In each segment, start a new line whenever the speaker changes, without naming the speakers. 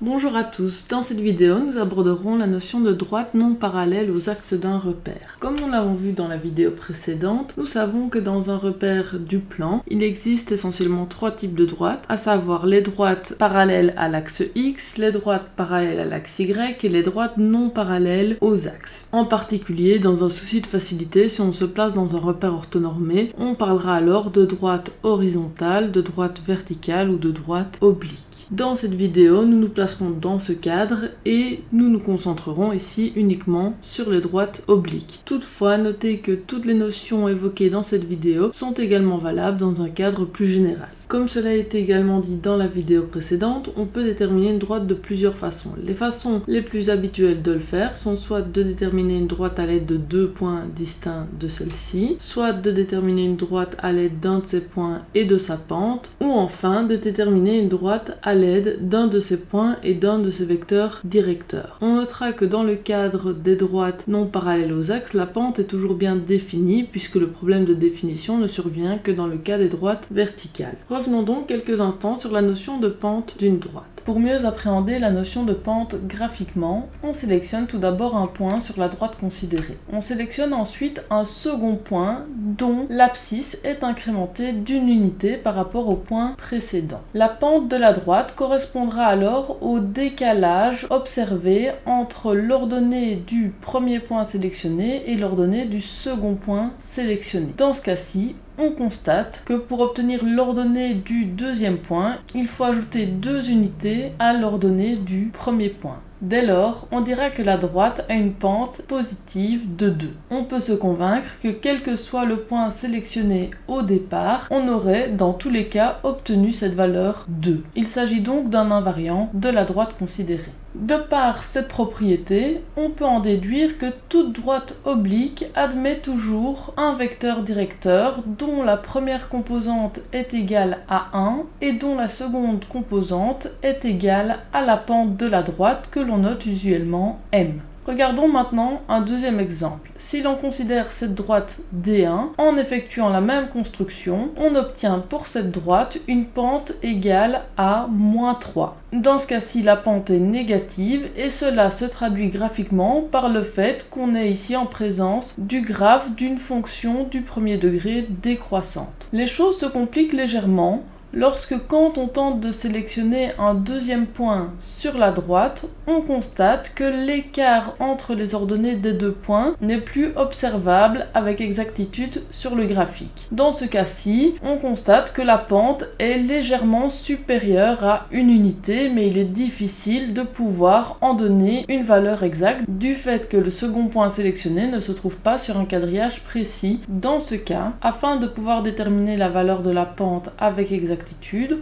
Bonjour à tous, dans cette vidéo nous aborderons la notion de droite non parallèle aux axes d'un repère. Comme nous l'avons vu dans la vidéo précédente, nous savons que dans un repère du plan, il existe essentiellement trois types de droites, à savoir les droites parallèles à l'axe X, les droites parallèles à l'axe Y et les droites non parallèles aux axes. En particulier, dans un souci de facilité, si on se place dans un repère orthonormé, on parlera alors de droite horizontale, de droite verticale ou de droite oblique. Dans cette vidéo, nous nous placerons dans ce cadre et nous nous concentrerons ici uniquement sur les droites obliques. Toutefois, notez que toutes les notions évoquées dans cette vidéo sont également valables dans un cadre plus général. Comme cela a été également dit dans la vidéo précédente, on peut déterminer une droite de plusieurs façons. Les façons les plus habituelles de le faire sont soit de déterminer une droite à l'aide de deux points distincts de celle-ci, soit de déterminer une droite à l'aide d'un de ses points et de sa pente, ou enfin de déterminer une droite à l'aide d'un de ses points et d'un de ses vecteurs directeurs. On notera que dans le cadre des droites non parallèles aux axes, la pente est toujours bien définie puisque le problème de définition ne survient que dans le cas des droites verticales. Revenons donc quelques instants sur la notion de pente d'une droite. Pour mieux appréhender la notion de pente graphiquement, on sélectionne tout d'abord un point sur la droite considérée. On sélectionne ensuite un second point dont l'abscisse est incrémentée d'une unité par rapport au point précédent. La pente de la droite correspondra alors au décalage observé entre l'ordonnée du premier point sélectionné et l'ordonnée du second point sélectionné. Dans ce cas-ci, on constate que pour obtenir l'ordonnée du deuxième point, il faut ajouter 2 unités à l'ordonnée du premier point. Dès lors, on dira que la droite a une pente positive de 2. On peut se convaincre que quel que soit le point sélectionné au départ, on aurait dans tous les cas obtenu cette valeur 2. Il s'agit donc d'un invariant de la droite considérée. De par cette propriété, on peut en déduire que toute droite oblique admet toujours un vecteur directeur dont la première composante est égale à 1 et dont la seconde composante est égale à la pente de la droite que l'on note usuellement M. Regardons maintenant un deuxième exemple. Si l'on considère cette droite D1, en effectuant la même construction, on obtient pour cette droite une pente égale à -3. Dans ce cas-ci, la pente est négative et cela se traduit graphiquement par le fait qu'on est ici en présence du graphe d'une fonction du premier degré décroissante. Les choses se compliquent légèrement lorsque quand on tente de sélectionner un deuxième point sur la droite, on constate que l'écart entre les ordonnées des deux points n'est plus observable avec exactitude sur le graphique. Dans ce cas-ci, on constate que la pente est légèrement supérieure à une unité, mais il est difficile de pouvoir en donner une valeur exacte du fait que le second point sélectionné ne se trouve pas sur un quadrillage précis. Dans ce cas, afin de pouvoir déterminer la valeur de la pente avec exactitude,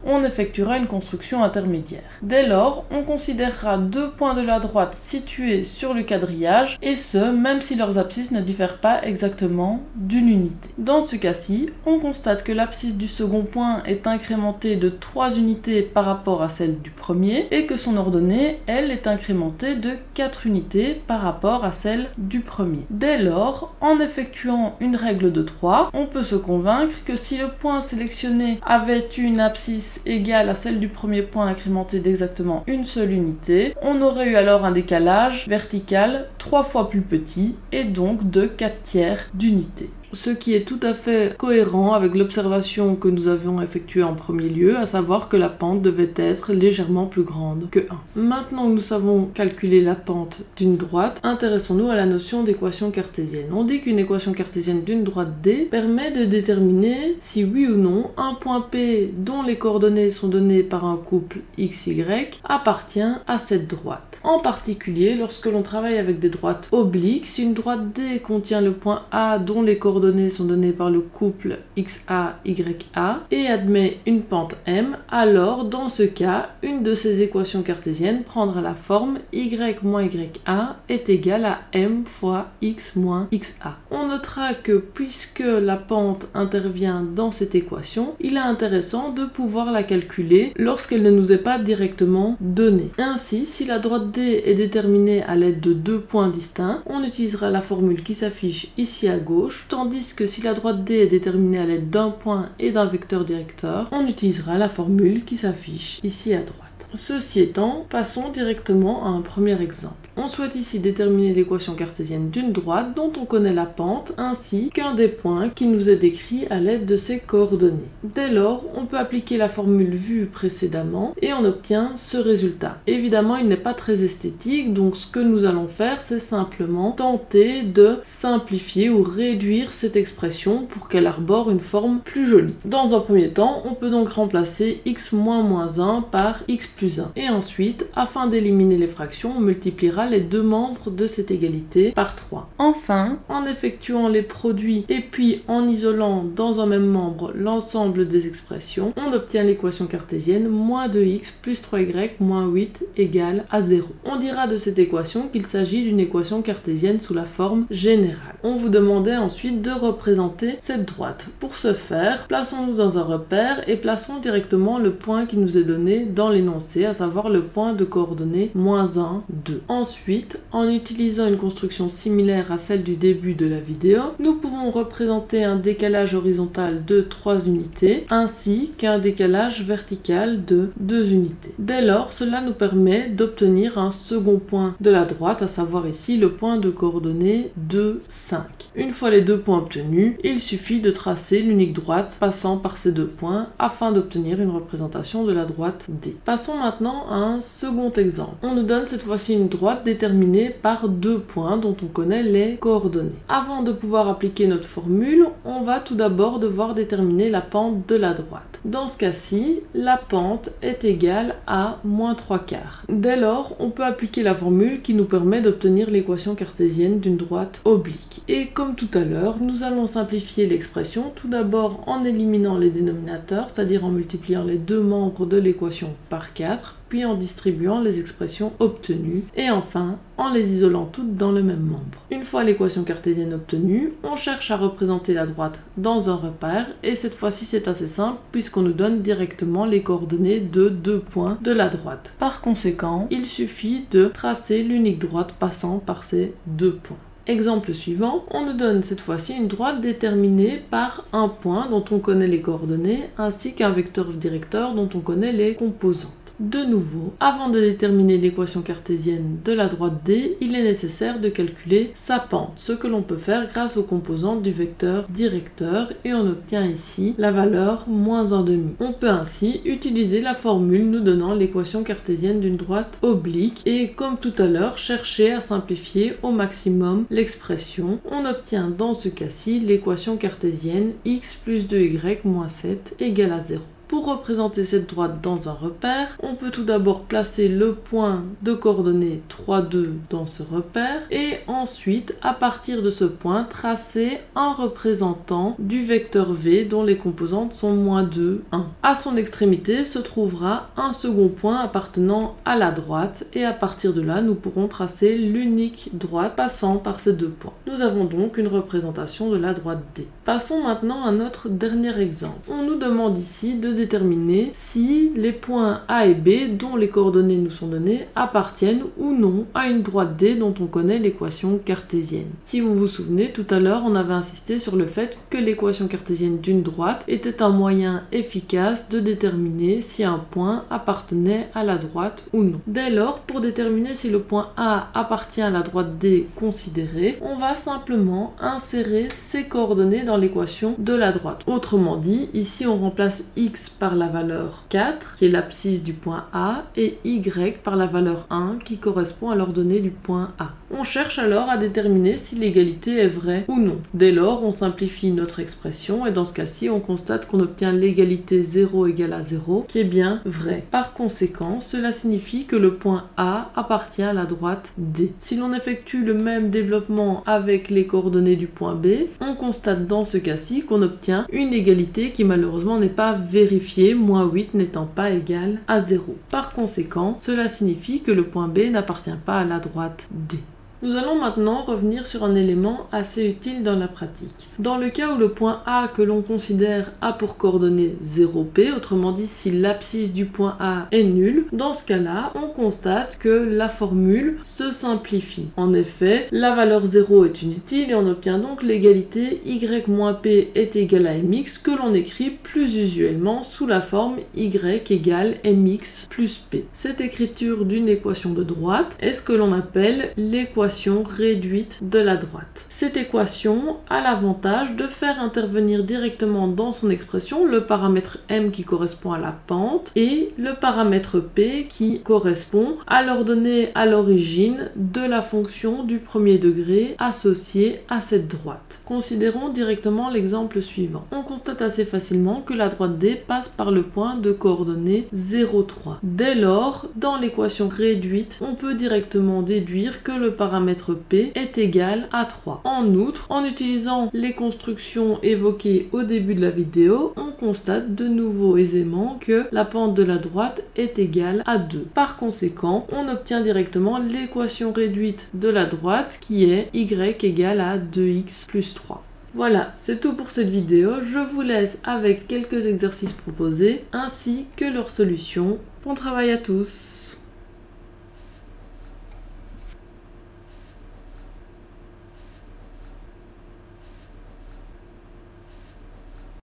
on effectuera une construction intermédiaire. Dès lors, on considérera deux points de la droite situés sur le quadrillage, et ce, même si leurs abscisses ne diffèrent pas exactement d'une unité. Dans ce cas-ci, on constate que l'abscisse du second point est incrémentée de 3 unités par rapport à celle du premier, et que son ordonnée, elle, est incrémentée de 4 unités par rapport à celle du premier. Dès lors, en effectuant une règle de 3, on peut se convaincre que si le point sélectionné avait une abscisse égale à celle du premier point incrémentée d'exactement une seule unité, on aurait eu alors un décalage vertical 3 fois plus petit et donc de 4/3 d'unité. Ce qui est tout à fait cohérent avec l'observation que nous avions effectuée en premier lieu, à savoir que la pente devait être légèrement plus grande que 1. Maintenant que nous savons calculer la pente d'une droite, intéressons-nous à la notion d'équation cartésienne. On dit qu'une équation cartésienne d'une droite D permet de déterminer si oui ou non un point P dont les coordonnées sont données par un couple XY appartient à cette droite. En particulier, lorsque l'on travaille avec des droites obliques, si une droite D contient le point A dont les coordonnées sont données par le couple XA, YA et admet une pente M, alors dans ce cas, une de ces équations cartésiennes prendra la forme Y moins YA est égal à M fois X moins XA. On notera que puisque la pente intervient dans cette équation, il est intéressant de pouvoir la calculer lorsqu'elle ne nous est pas directement donnée. Ainsi, si la droite D est déterminée à l'aide de deux points distincts, on utilisera la formule qui s'affiche ici à gauche, tandis que si la droite D est déterminée à l'aide d'un point et d'un vecteur directeur, on utilisera la formule qui s'affiche ici à droite. Ceci étant, passons directement à un premier exemple. On souhaite ici déterminer l'équation cartésienne d'une droite dont on connaît la pente ainsi qu'un des points qui nous est décrit à l'aide de ses coordonnées. Dès lors, on peut appliquer la formule vue précédemment et on obtient ce résultat. Évidemment, il n'est pas très esthétique, donc ce que nous allons faire, c'est simplement tenter de simplifier ou réduire cette expression pour qu'elle arbore une forme plus jolie. Dans un premier temps, on peut donc remplacer x moins 1 par x plus 1. Et ensuite, afin d'éliminer les fractions, on multipliera les deux membres de cette égalité par 3. Enfin, en effectuant les produits et puis en isolant dans un même membre l'ensemble des expressions, on obtient l'équation cartésienne moins 2x plus 3y moins 8 égale à 0. On dira de cette équation qu'il s'agit d'une équation cartésienne sous la forme générale. On vous demandait ensuite de représenter cette droite. Pour ce faire, plaçons-nous dans un repère et plaçons directement le point qui nous est donné dans l'énoncé, à savoir le point de coordonnées moins 1, 2. Ensuite, en utilisant une construction similaire à celle du début de la vidéo, nous pouvons représenter un décalage horizontal de 3 unités ainsi qu'un décalage vertical de 2 unités. Dès lors, cela nous permet d'obtenir un second point de la droite, à savoir ici le point de coordonnées 2, 5. Une fois les deux points obtenus, il suffit de tracer l'unique droite passant par ces deux points afin d'obtenir une représentation de la droite D. Passons maintenant à un second exemple. On nous donne cette fois-ci une droite déterminée par deux points dont on connaît les coordonnées. Avant de pouvoir appliquer notre formule, on va tout d'abord devoir déterminer la pente de la droite. Dans ce cas-ci, la pente est égale à moins 3/4. Dès lors, on peut appliquer la formule qui nous permet d'obtenir l'équation cartésienne d'une droite oblique. Et comme tout à l'heure, nous allons simplifier l'expression tout d'abord en éliminant les dénominateurs, c'est-à-dire en multipliant les deux membres de l'équation par 4, puis en distribuant les expressions obtenues, et enfin en les isolant toutes dans le même membre. Une fois l'équation cartésienne obtenue, on cherche à représenter la droite dans un repère, et cette fois-ci c'est assez simple puisqu'on nous donne directement les coordonnées de deux points de la droite. Par conséquent, il suffit de tracer l'unique droite passant par ces deux points. Exemple suivant, on nous donne cette fois-ci une droite déterminée par un point dont on connaît les coordonnées ainsi qu'un vecteur directeur dont on connaît les composantes. De nouveau, avant de déterminer l'équation cartésienne de la droite D, il est nécessaire de calculer sa pente, ce que l'on peut faire grâce aux composantes du vecteur directeur, et on obtient ici la valeur moins 1/2. On peut ainsi utiliser la formule nous donnant l'équation cartésienne d'une droite oblique et, comme tout à l'heure, chercher à simplifier au maximum l'expression. On obtient dans ce cas-ci l'équation cartésienne x plus 2y moins 7 égale à 0. Pour représenter cette droite dans un repère, on peut tout d'abord placer le point de coordonnées 3, 2 dans ce repère et ensuite, à partir de ce point, tracer un représentant du vecteur v dont les composantes sont moins 2, 1. À son extrémité se trouvera un second point appartenant à la droite et à partir de là, nous pourrons tracer l'unique droite passant par ces deux points. Nous avons donc une représentation de la droite D. Passons maintenant à notre dernier exemple. On nous demande ici de déterminer si les points A et B dont les coordonnées nous sont données appartiennent ou non à une droite D dont on connaît l'équation cartésienne. Si vous vous souvenez, tout à l'heure on avait insisté sur le fait que l'équation cartésienne d'une droite était un moyen efficace de déterminer si un point appartenait à la droite ou non. Dès lors, pour déterminer si le point A appartient à la droite D considérée, on va simplement insérer ces coordonnées dans l'équation de la droite. Autrement dit, ici on remplace x par la valeur 4, qui est l'abscisse du point A, et y par la valeur 1, qui correspond à l'ordonnée du point A. On cherche alors à déterminer si l'égalité est vraie ou non. Dès lors, on simplifie notre expression, et dans ce cas-ci, on constate qu'on obtient l'égalité 0 égale à 0, qui est bien vraie. Par conséquent, cela signifie que le point A appartient à la droite D. Si l'on effectue le même développement avec les coordonnées du point B, on constate dans ce cas-ci qu'on obtient une égalité qui malheureusement n'est pas vérifiée, moins 8 n'étant pas égal à 0. Par conséquent, cela signifie que le point B n'appartient pas à la droite D. Nous allons maintenant revenir sur un élément assez utile dans la pratique. Dans le cas où le point A que l'on considère a pour coordonnée 0p, autrement dit si l'abscisse du point A est nulle, dans ce cas-là, on constate que la formule se simplifie. En effet, la valeur 0 est inutile et on obtient donc l'égalité y-p est égal à mx que l'on écrit plus usuellement sous la forme y égale mx plus p. Cette écriture d'une équation de droite est ce que l'on appelle l'équation réduite de la droite. Cette équation a l'avantage de faire intervenir directement dans son expression le paramètre m qui correspond à la pente et le paramètre p qui correspond à l'ordonnée à l'origine de la fonction du premier degré associée à cette droite. Considérons directement l'exemple suivant. On constate assez facilement que la droite D passe par le point de coordonnées 0,3. Dès lors, dans l'équation réduite, on peut directement déduire que le paramètre P est égal à 3. En outre, en utilisant les constructions évoquées au début de la vidéo, on constate de nouveau aisément que la pente de la droite est égale à 2. Par conséquent, on obtient directement l'équation réduite de la droite qui est y égale à 2x plus 3. Voilà, c'est tout pour cette vidéo. Je vous laisse avec quelques exercices proposés ainsi que leurs solutions. Bon travail à tous!